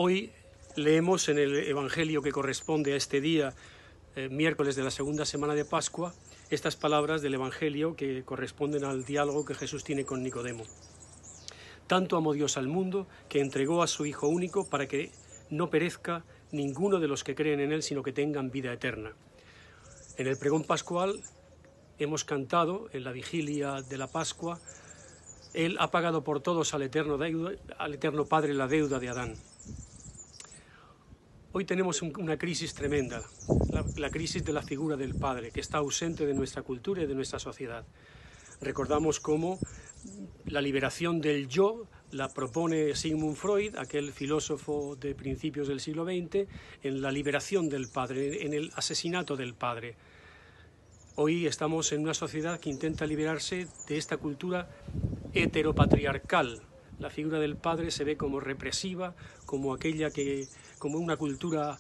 Hoy leemos en el Evangelio que corresponde a este día, miércoles de la segunda semana de Pascua, estas palabras del Evangelio que corresponden al diálogo que Jesús tiene con Nicodemo. Tanto amó Dios al mundo que entregó a su Hijo único para que no perezca ninguno de los que creen en Él, sino que tengan vida eterna. En el pregón pascual hemos cantado, en la vigilia de la Pascua, Él ha pagado por todos al eterno Padre la deuda de Adán. Hoy tenemos una crisis tremenda, la crisis de la figura del Padre, que está ausente de nuestra cultura y de nuestra sociedad. Recordamos cómo la liberación del yo la propone Sigmund Freud, aquel filósofo de principios del siglo XX, en la liberación del Padre, en el asesinato del Padre. Hoy estamos en una sociedad que intenta liberarse de esta cultura heteropatriarcal. La figura del Padre se ve como represiva, como una cultura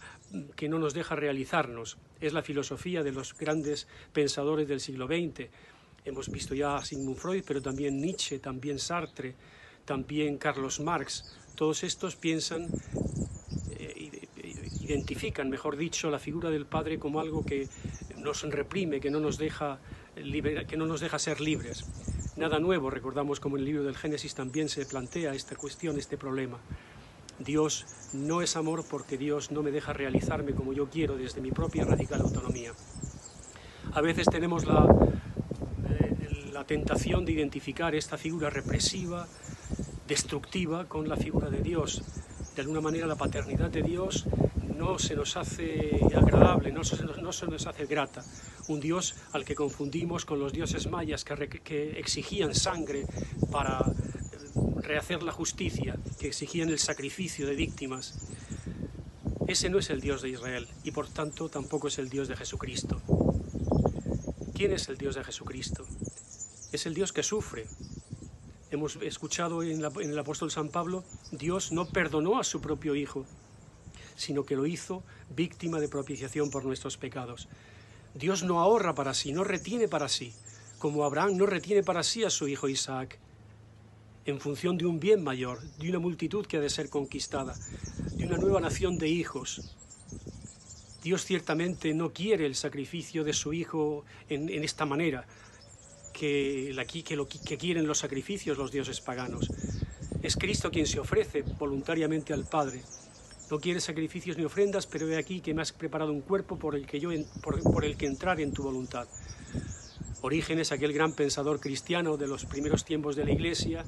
que no nos deja realizarnos. Es la filosofía de los grandes pensadores del siglo XX. Hemos visto ya a Sigmund Freud, pero también Nietzsche, también Sartre, también Carlos Marx. Todos estos piensan, identifican, mejor dicho, la figura del Padre como algo que nos reprime, que no nos deja ser libres. Nada nuevo, recordamos como en el libro del Génesis también se plantea esta cuestión, este problema. Dios no es amor porque Dios no me deja realizarme como yo quiero desde mi propia radical autonomía. A veces tenemos la tentación de identificar esta figura represiva, destructiva, con la figura de Dios. De alguna manera la paternidad de Dios no se nos hace agradable, no se nos hace grata. Un Dios al que confundimos con los dioses mayas que exigían sangre para rehacer la justicia, que exigían el sacrificio de víctimas. Ese no es el Dios de Israel y por tanto tampoco es el Dios de Jesucristo. ¿Quién es el Dios de Jesucristo? Es el Dios que sufre. Hemos escuchado en el apóstol San Pablo, Dios no perdonó a su propio Hijo, sino que lo hizo víctima de propiciación por nuestros pecados. Dios no ahorra para sí, no retiene para sí, como Abraham no retiene para sí a su hijo Isaac, en función de un bien mayor, de una multitud que ha de ser conquistada, de una nueva nación de hijos. Dios ciertamente no quiere el sacrificio de su Hijo en esta manera, que quieren los sacrificios los dioses paganos. Es Cristo quien se ofrece voluntariamente al Padre. No quiere sacrificios ni ofrendas, pero he aquí que me has preparado un cuerpo por el que entrar en tu voluntad. Orígenes, aquel gran pensador cristiano de los primeros tiempos de la Iglesia,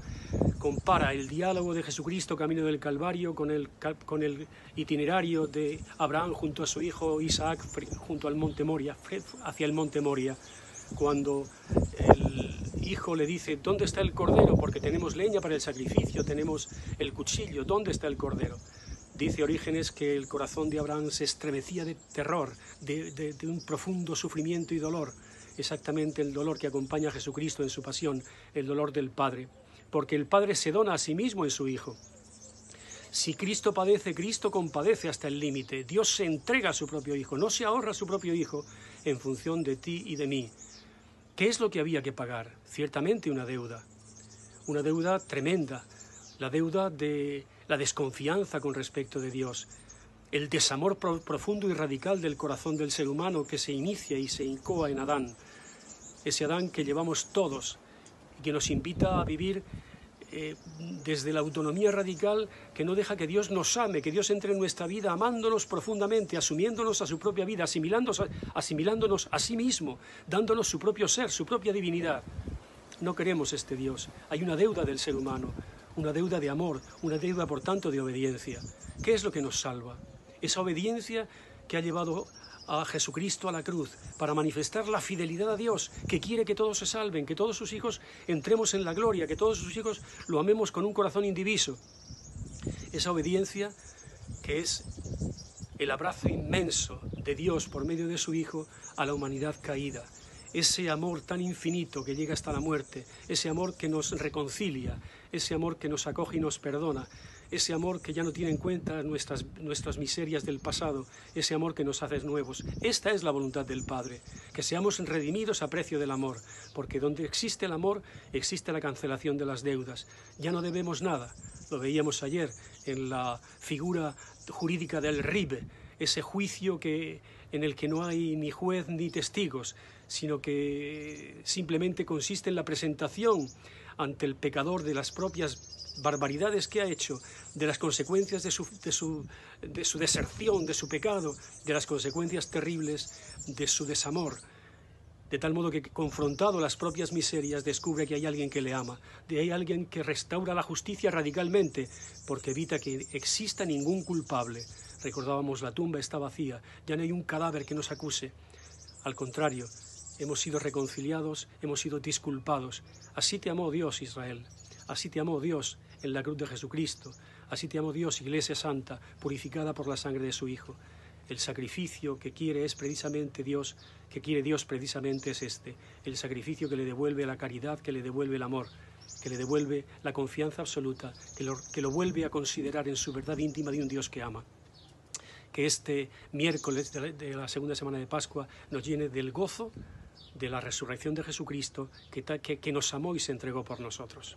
compara el diálogo de Jesucristo camino del Calvario con el itinerario de Abraham junto a su hijo Isaac junto al monte Moria, hacia el monte Moria, cuando el hijo le dice: ¿dónde está el cordero? Porque tenemos leña para el sacrificio, tenemos el cuchillo, ¿dónde está el cordero? Dice Orígenes que el corazón de Abraham se estremecía de terror, de un profundo sufrimiento y dolor, exactamente el dolor que acompaña a Jesucristo en su pasión, el dolor del Padre, porque el Padre se dona a sí mismo en su Hijo. Si Cristo padece, Cristo compadece hasta el límite. Dios se entrega a su propio Hijo, no se ahorra a su propio Hijo en función de ti y de mí. ¿Qué es lo que había que pagar? Ciertamente una deuda tremenda, la deuda de la desconfianza con respecto de Dios, el desamor profundo y radical del corazón del ser humano que se inicia y se incoa en Adán, ese Adán que llevamos todos y que nos invita a vivir desde la autonomía radical que no deja que Dios nos ame, que Dios entre en nuestra vida amándonos profundamente, asumiéndonos a su propia vida, asimilándonos a sí mismo, dándonos su propio ser, su propia divinidad. No queremos este Dios. Hay una deuda del ser humano, una deuda de amor, una deuda por tanto de obediencia. ¿Qué es lo que nos salva? Esa obediencia que ha llevado a Jesucristo a la cruz para manifestar la fidelidad a Dios, que quiere que todos se salven, que todos sus hijos entremos en la gloria, que todos sus hijos lo amemos con un corazón indiviso. Esa obediencia que es el abrazo inmenso de Dios por medio de su Hijo a la humanidad caída. Ese amor tan infinito que llega hasta la muerte, ese amor que nos reconcilia, ese amor que nos acoge y nos perdona, ese amor que ya no tiene en cuenta nuestras miserias del pasado, ese amor que nos hace nuevos. Esta es la voluntad del Padre, que seamos redimidos a precio del amor, porque donde existe el amor, existe la cancelación de las deudas. Ya no debemos nada. Lo veíamos ayer en la figura jurídica del RIB, ese juicio en el que no hay ni juez ni testigos, sino que simplemente consiste en la presentación ante el pecador de las propias barbaridades que ha hecho, de las consecuencias de su deserción, de su pecado, de las consecuencias terribles de su desamor. De tal modo que, confrontado las propias miserias, descubre que hay alguien que le ama, hay alguien que restaura la justicia radicalmente, porque evita que exista ningún culpable. Recordábamos, la tumba está vacía, ya no hay un cadáver que nos acuse. Al contrario, hemos sido reconciliados, hemos sido disculpados. Así te amó Dios, Israel. Así te amó Dios en la cruz de Jesucristo. Así te amó Dios, Iglesia Santa, purificada por la sangre de su Hijo. El sacrificio que quiere Dios precisamente es este, el sacrificio que le devuelve la caridad, que le devuelve el amor, que le devuelve la confianza absoluta, que lo vuelve a considerar en su verdad íntima de un Dios que ama. Que este miércoles de la segunda semana de Pascua nos llene del gozo de la resurrección de Jesucristo, que nos amó y se entregó por nosotros.